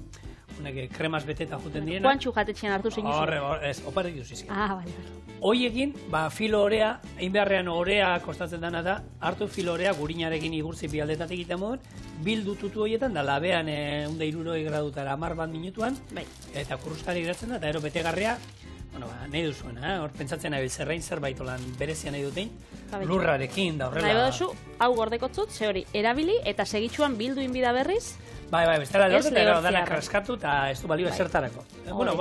honek kremaz beteta juten diena. Kuantxu jatetxean hartu zein Horre, ez, oparek duzizken. Bale. Hoiekin, filo orea, egin beharrean orea kostatzen dena da, hartu filo orea gurinarekin igurtzi bialdetatik egiten moduen, bildu tutu horietan, da labean 160 gradutara 10 minutuan, eta kurruskari geratzen da, eta ero betegarria, nahi duzuena, hor pentsatzen nahi zerrein zerbait olan berezia nahi dutein, lurrarekin da horrela. Nahi baduzu, hau gordekotzut, ze hori, erabili eta segitxuan bildu inbida berriz. Bai, bestela lehortu eta danak raskatu eta ez du balio ezertarako. Bueno,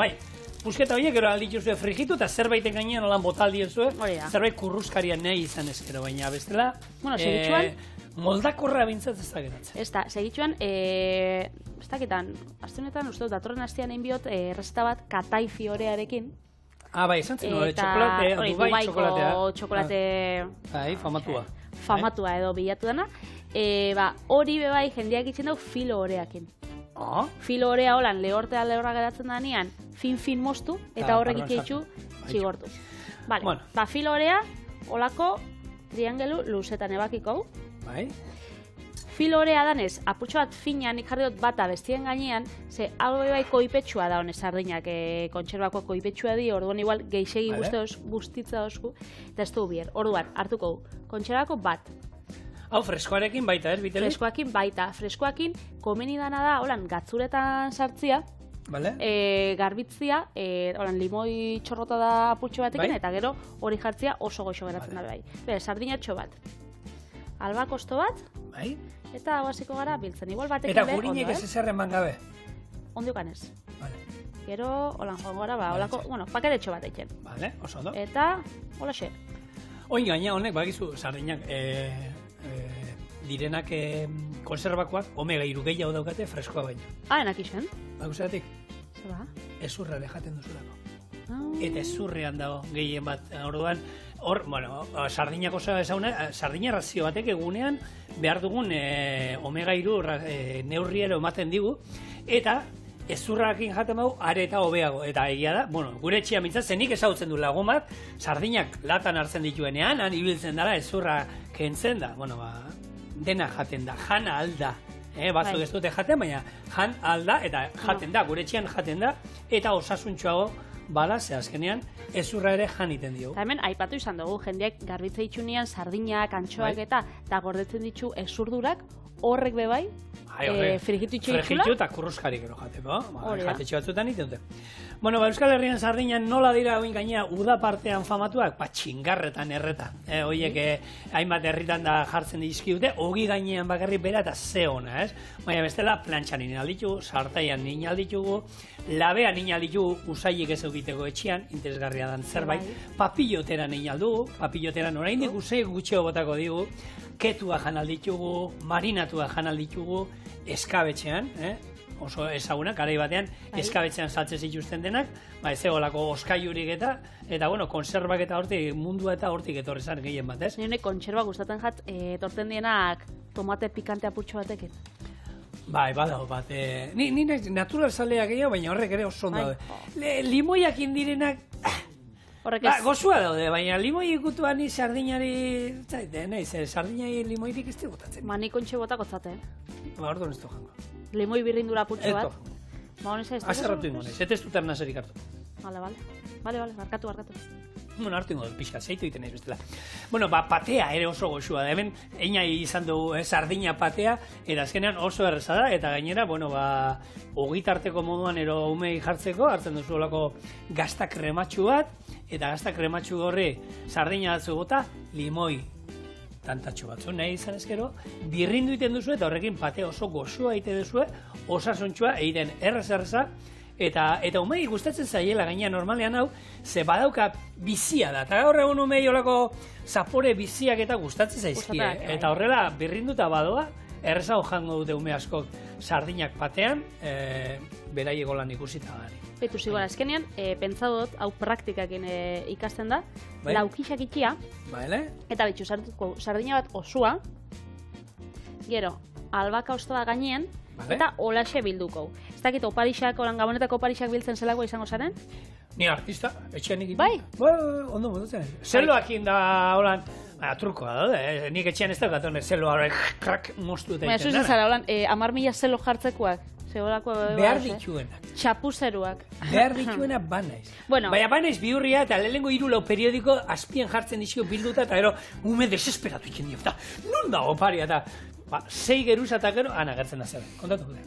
pusketa horiek gero aldituzue frigitu eta zerbaiten gainean olan botaldi ezue, zerbait kurruskarian nahi izan ezkero, baina bestela, moldakorra bintzat ez da geratzen. Ez da, segitxuan, ez dakitan, azte honetan, uste dut, datorren astean egin biot, errezeta bat katai fiorearekin. Bai, esan zen, txokolate, Dubai txokolatea. Txokolate... Bai, famatua. Famatua edo bilatu dena. Hori bebai jendeak itzen dugu filo oreakin. Filo orea holan lehortea geratzen da nian, fin moztu, eta horrek itxeitxu txigortu. Filo orea, holako triangelu luzetan ebakiko. perfil horea danez, apurtxo bat fina, nik jarri dut bata bestien gainean, ze hau bai koipetsua da honez sardinak, kontserbako koipetsua di, orduan igual geixegi guztitza osku, eta ez du bier. Orduan, hartuko kontserbako bat. Hau, freskoarekin baita, Biteli? Freskoakin baita. Freskoakin komeni dana da, holan, gatzuretan sartzia, Vale. Garbitzia, holan, limoi txorrota da apurtxo batekin, eta gero hori jartzia oso goxo geratzen da bai. Sardinatxo bat. Albakosto bat, Bai. eta hasiko gara biltzen. Igual batekin Eta gurinek ez ezerren bangabe. Ondiokan ez. Vale. Gero, holan joango gara, holako, paketetxo bat eiken. Vale, oso ondo. Eta, holaxe. Oin gaina honek, bakizu, sardinak direnak konserbakoak, omega 3 gehiago daukate freskoa baina. Enak isen. Bakuzeratik, Zer ba? ezurra jaten duzulako. Eta ezurrean dago gehien bat. Orduan, hor, bueno, sardinak oso ezaguna, sardina razio batek egunean behar dugun omega 3 neurriero ematen digu, eta ezurrakin jaten bau, are eta hobeago. Eta egia da, bueno, gure etxea mintzat, zenik ezagutzen du lagun bat, sardinak latan hartzen dituenean, han ibiltzen dara, ezurra kentzen da. Bueno, dena jaten da, jana alda. Batzuk ez dute jaten, baina jan alda, eta jaten da, gure etxean jaten da, eta osasuntxoago bala, ze azkenean, ezurra ere janiten diogu. Eta hemen, aipatu izan dugu, jendeak garbitze itxunian sardinak, antxoak eta gordetzen ditu ezurdurak, horrek bebai, frigitu itxoitxula. Frigitu eta kurruskari gero jateko, jatetxe batzuetan iten dute. Bueno, Euskal Herrian sardinan nola dira oin gainea uda partean famatuak? Txingarretan erreta. Oiek hainbat herritan da jartzen dizkiute, ogi gainean bakarrik bera eta ze ona, ez? Baina bestela, plantxan nien alditugu, sartaian nien alditugu, labean nien alditugu usailik ez egiteko etxean, interesgarria dan zerbait, papillotera nien aldugu, papilloteran oraindik usai gutxeo botako digu, ketua jan alditugu, marinatua jan alditugu, eskabetxean, oso ezagunak, garai batean, eskabetxean saltzen zituzten denak, ez egolako oskaiurik eta, bueno, konserbak eta hortik, mundua eta hortik etorri zan gehien bat, ez? Nire konserba gustatzen jat, etortzen dienak tomate pikante apurtxo batekin. Bai, badao bat. Ni natural zalea gehiago, baina horrek ere oso ondo. Limoiak indirenak, gozua daude, baina limoi ikutuan ni sardinari, sardinari limoirik ez botatzen. Ni kontxe botako zate. Orduan ez du jango. Limoi birrindura apurtxo bat. Azerratu ingonez, ez dut ernazerik hartu. Vale, barkatu. Bueno, hartu ingo dut pixka, zeitu iten ez bestela. Bueno, patea ere oso goxua da, hemen eina izan dugu sardina patea, eta azkenean oso erreza da, eta gainera, bueno, ogitarteko moduan ero umei jartzeko, hartzen duzu olako gazta krematxu bat, eta gazta krematxu horri sardina batzu gota, limoi tantatxo batzu nahi izan ezkero, birrindu iten duzu, eta horrekin patea oso goxua egite duzu, osasuntxua egiten erreza, eta umei gustatzen zaiela gaina normalean hau, ze badauka bizia da, eta gaur egun umei olako zapore biziak eta gustatzen zaizkie, eta horrela birrinduta badoa, errezago jango dute ume askok sardinak patean, beraiek lan ikusita gari. Betu zigora, azkenean, pentsatu dut, hau praktikakin ikasten da, laukixak itxia, eta bitxu, sardina bat osua, gero, albaka ostoa gainean, eta olaxe bilduko. Ez dakit oparixak, olan gabonetako oparixak biltzen zelako izango zaren? Ni artista, etxean nik Bai? Ondo modutzen. Zeloakin da, holan, trukoa da, nik etxean ez daukat, zeloa horrek krak moztu eta iten dara. Zara, holan, 10.000 zelo jartzekoak, zeolako... Behar dituenak. Txapuzeruak. Behar dituenak banaiz. Baina banaiz bihurria eta lehenengo 3 periodiko azpien jartzen dizio bilduta eta gero ume desesperatu iken dio. Non da oparia eta... 6 geruza eta gero, agertzen da zer. Kontatu gure.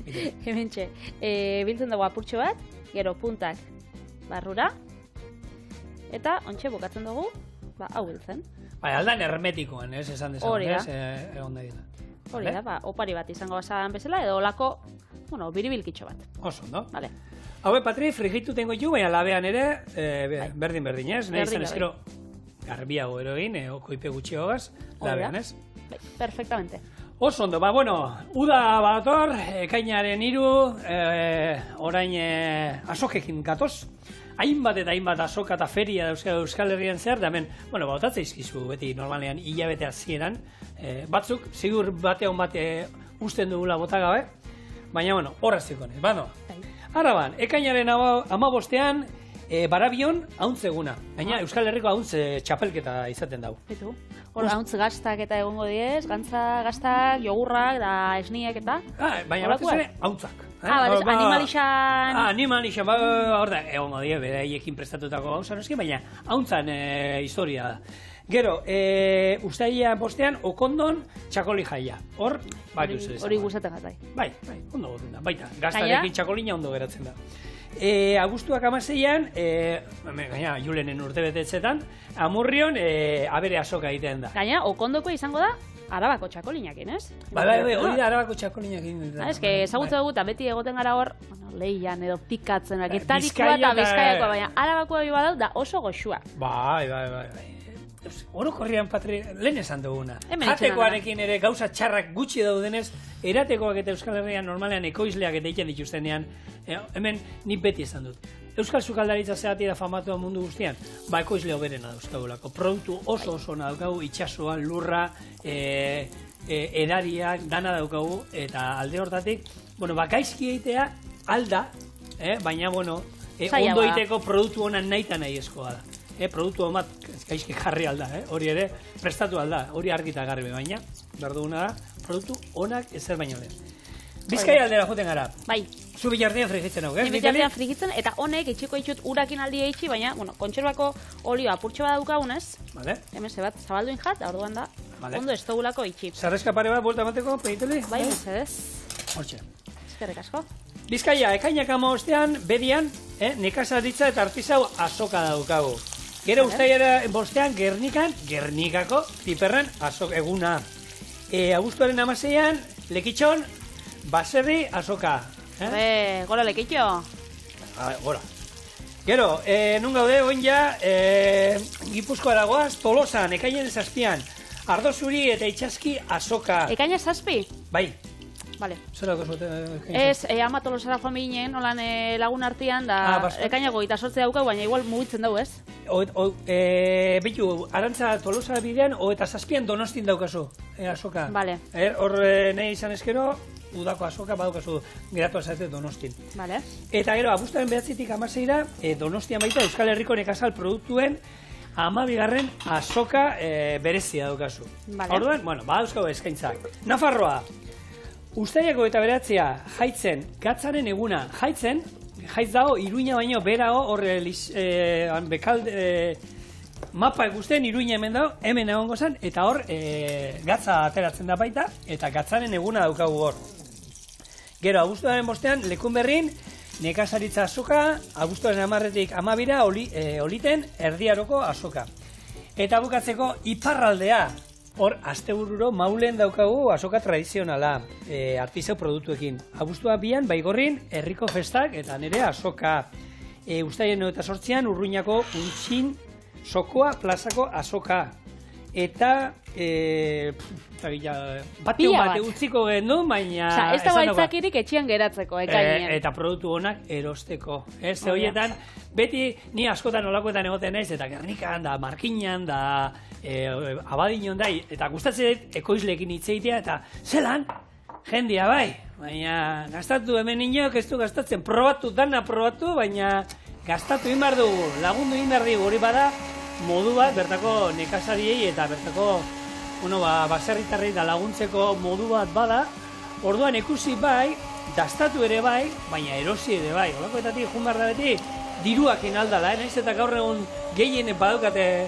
Hementxe, biltzen dago apurtxo bat, gero puntak barrura, eta ontxe bukatzen dugu, hau biltzen. Aldan hermetikoan, ez esan dezagun, Hori da. Egon da dira. Hori da, opari bat izango bazan bezala, edo olako, biribilkitxo bat. Oso, no? Vale. Hau, Patri, frigitu tengo ju, baina labean ere, berdin, ez? Nahi izan ezkero, garbiago erogin, koipe gutxiagaz, labean, ez? Perfectamente. Oso ondo, bueno, uda badator, ekainaren 3, orain asokekin gatoz. Hainbat eta hainbat asoka eta feria Euskal Herrian zehar, da hemen, bueno, bautatze izkizu, beti normalean hilabete hasieran, batzuk, sigur batean bate usten dugula bota gabe, baina, bueno, horraziko nez, bano. Araban, ekainaren 15ean, Barabion hauntzeguna. Baina Euskal Herriko hauntz txapelketa izaten dau. Betu. Hor, hauntz gaztak eta egongo diez, gantza gaztak, jogurrak, da esniek eta... Baina batez ere hauntzak. Animalixan... Animalixan, hor da, egongo die, beraiekin prestatutako gauza noski, baina hauntzan historia da. Gero, ustailean bostean, okondon txakoli jaia. Hor, hori gustatzen gatai. Bai, ondo goten da, baita. Gaztarekin txakolina ondo geratzen da. Agustuak 16an, gaina, Julenen urtebetetzetan, Amurrion abere azoka egiten da. Gaina, okondoko izango da, Arabako txakolinakin, ez? Bai, hori da Arabako txakolinakin. Ez que ezagutza dugu, eta beti egoten gara hor, lehian edo pikatzen, getarikoa eta bizkaiakoa, baina Arabakoa bi badau da oso goxua. Bai. Orokorrian lehen esan duguna. Jatekoarekin ere gauza txarrak gutxi daudenez, eratekoak eta Euskal Herrian normalean ekoizleak eta egiten dituztenean, hemen nik beti esan dut. Euskal sukaldaritza zeati da famatua mundu guztian, ekoizle hoberena dauzkagulako. Produktu oso ona daukagu, itxasoan, lurra, edariak, dana daukagu, eta alde hortatik, gaizki egitea alda, baina, ondo egiteko produktu honan nahi eta nahi eskoa da. Produktu homat gaizki jarri alda, hori ere prestatu alda, hori argita garbi, baina behar duguna da, produktu onak ezer baino lehen. Bizkai aldera joten gara. Bai. Zu bilardean frigitzen hau, ez? Bilardean frigitzen, eta honek etxeko itxut urakin aldi eitxi, baina, kontserbako olioa apurtxo bat daukagunez, hemen zebat zabalduin jat, orduan da, ondo ez dugulako itxi. Zarrezka pare bat, buelta mateko, peiteli? Bai, mesedez. Hortxe. Eskerrik asko. Bizkaia, ekainak 15ean, bedian, nekazaritza eta artizau azoka daukagu. Gero ustaiara bostean, Gernikako piperren azok eguna. Agustuaren 16ean, Lekitxon, baserri azoka. Gora Lekitxo. Gora. Gero, nun gaude, oin ja, Gipuzkoara goaz, Tolosan, ekainen 7an, ardo zuri eta itxaski azoka. Ekainen 7? Bai. Vale. Zerako zote? Ez, ama Tolosara joan ginen, holan lagun artean, da ekainako 28 daukau, baina igual mugitzen dugu, ez? Bitu, Arantza Tolosara bidean, 27an Donostin daukazu, azoka. Vale. Hor nahi izan eskero, udako azoka badaukazu geratu azate Donostin. Vale. Eta gero, abuztaren 9tik 16ra, Donostian baita Euskal Herriko nekazal produktuen 12. azoka berezia daukazu. Vale. Orduan, badauzkau eskaintzak. Nafarroa. Ustaileko eta beratzea jaitzen, gatzaren eguna jaitzen, jaitz dago, Iruña baino berago, horre mapa ikusten Iruña hemen dago, hemen egongo zen, eta hor gatza ateratzen da baita, eta gatzaren eguna daukagu hor. Gero, abuztuaren bostean, Lekunberrin, nekazaritza azoka, abuztuaren 10tik 12ra, oliten, erdiaroko azoka. Eta bukatzeko, iparraldea. Hor, astebururo maulen daukagu azoka tradizionala, artizau produktuekin. Abuztua 2an, Baigorrin, herriko festak, eta nire azoka. Ustaien 28an, Urruñako untxin sokoa plazako azoka. Eta, batio bat utziko gendu, baina... Ez da baitzakirik etxian geratzeko, ekainean. Eta produktu honak erosteko. Ez, horietan, beti ni askotan olakoetan egoten naiz, eta Gernikan, da Markinan, da Abadinon da, eta gustatzen dut ekoizleekin hitz egitea, eta zelan, jendia bai, baina gastatu hemen inok ez du gastatzen, dana probatu, baina gastatu inbar dugu, lagundu inbar dugu, hori bada, modu bat bertako nekazariei eta bertako baserritarrei da laguntzeko modu bat bada, orduan ikusi bai, dastatu ere bai, baina erosi ere bai, olakoetatik junbar da beti, diruakin aldala, naiz eta gaur egun gehien badaukate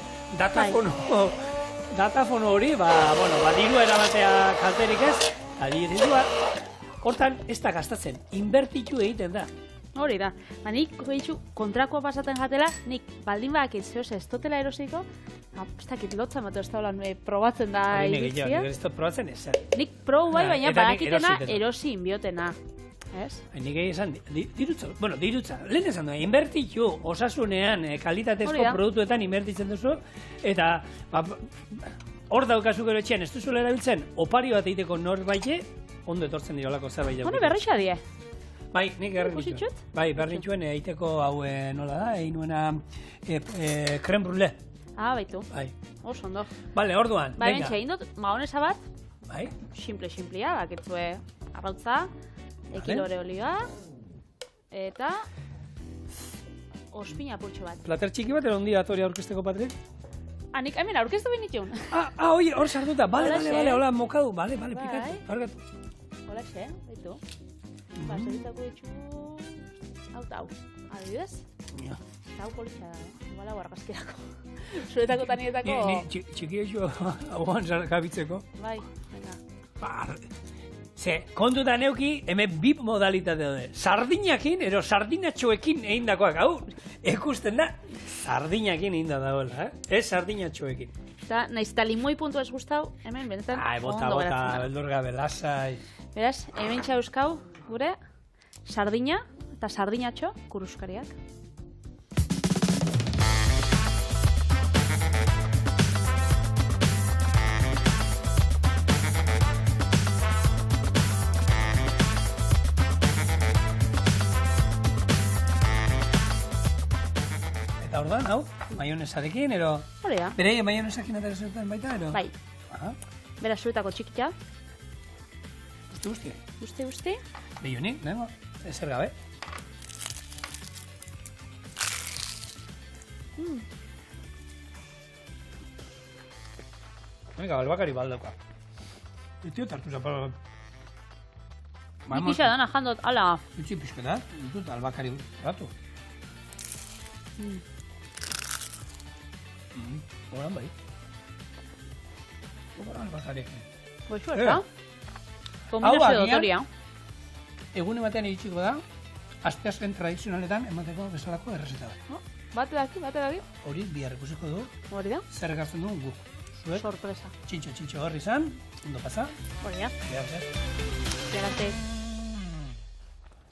datafono hori, dirua eramatea kalterik ez, dirua, hortan ez da gastatzen, inbertitu egiten da. Hori da, nik kontrakoa pasaten jatela, nik baldin bakit zehoz ez totela erosiko, ez dakit lotza matu ez da holan probatzen da iritzia. Nik ez dut probatzen ez. Nik probu bai, baina badakitena erosi inbiotena. Nik egin esan, dirutza, lehen esan du, inbertitu osasunean, kalitatezko produktuetan inbertitzen duzu, eta hor daukazu gero etxean, ez duzu erabiltzen, opari bat egiteko norbaite, ondo etortzen dirolako zerbait jauk. Hone berrixa die. Bai, nik berritxuen. Bai, berritxuen egiteko hau nola da, egin nuena creme brûlée. Baitu. Bai. Oso ondo. Bale, orduan, venga. Bai, bentsa, egin dut, maonesa bat. Bai. Simplea, bakitzue arrautza, ekilore olioa, eta ospina apurtxo bat. Plater txiki bat, edo ondia atori aurkesteko, Patrik? Anik, hemen aurkeztu behin itxun. Oi, hor sartuta, bale, Holaxe. hola, mokadu, bale, Bai. pikatu, barkatu. Hola, xe, baitu. Baseritako ditxu... Hau, adibidez? Ja. Hau politxa da, igual hau argazkirako. Zuretako tanietako... Ni txiki eixo hauan gabitzeko. Bai, venga. Kontutan neuki, hemen bip modalitate daude. Sardinakin, ero sardinatxoekin egindakoak, hau, ikusten da, sardinakin eginda dagoela, Ez sardinatxoekin. Eta, nahiz eta limoi puntu ez gustau, hemen benetan Bota, beldurga, belasai. Beraz, hemen euskau, gure, sardina eta sardinatxo kuruskariak. Eta orduan, hau, maionesarekin, ero... Horea. Berei, maionesakin atara zertan baita, ero? Bai. Beraz, zuretako txikita. Guzti. Guzti. Behionik, nengo, ezer gabe. Venga, albakari baldauka. Tio, tartu zapala. Nik isa dana jandot, ala. Utsi pixketa, ditut albakari ratu. Horan bai. Horan albakari. Goixu, eta? Kombinazio dotoria. Egune batean iritsiko da, asteazken tradizionaletan emateko bezalako errezeta bat. Bate daki. Hori, bihar ikusiko du, Hori da? zer ekartzen duen guk. Zuek, Sorpresa. txintxo horri izan, ondo pasa. Hori da. Behar zer. Gerate.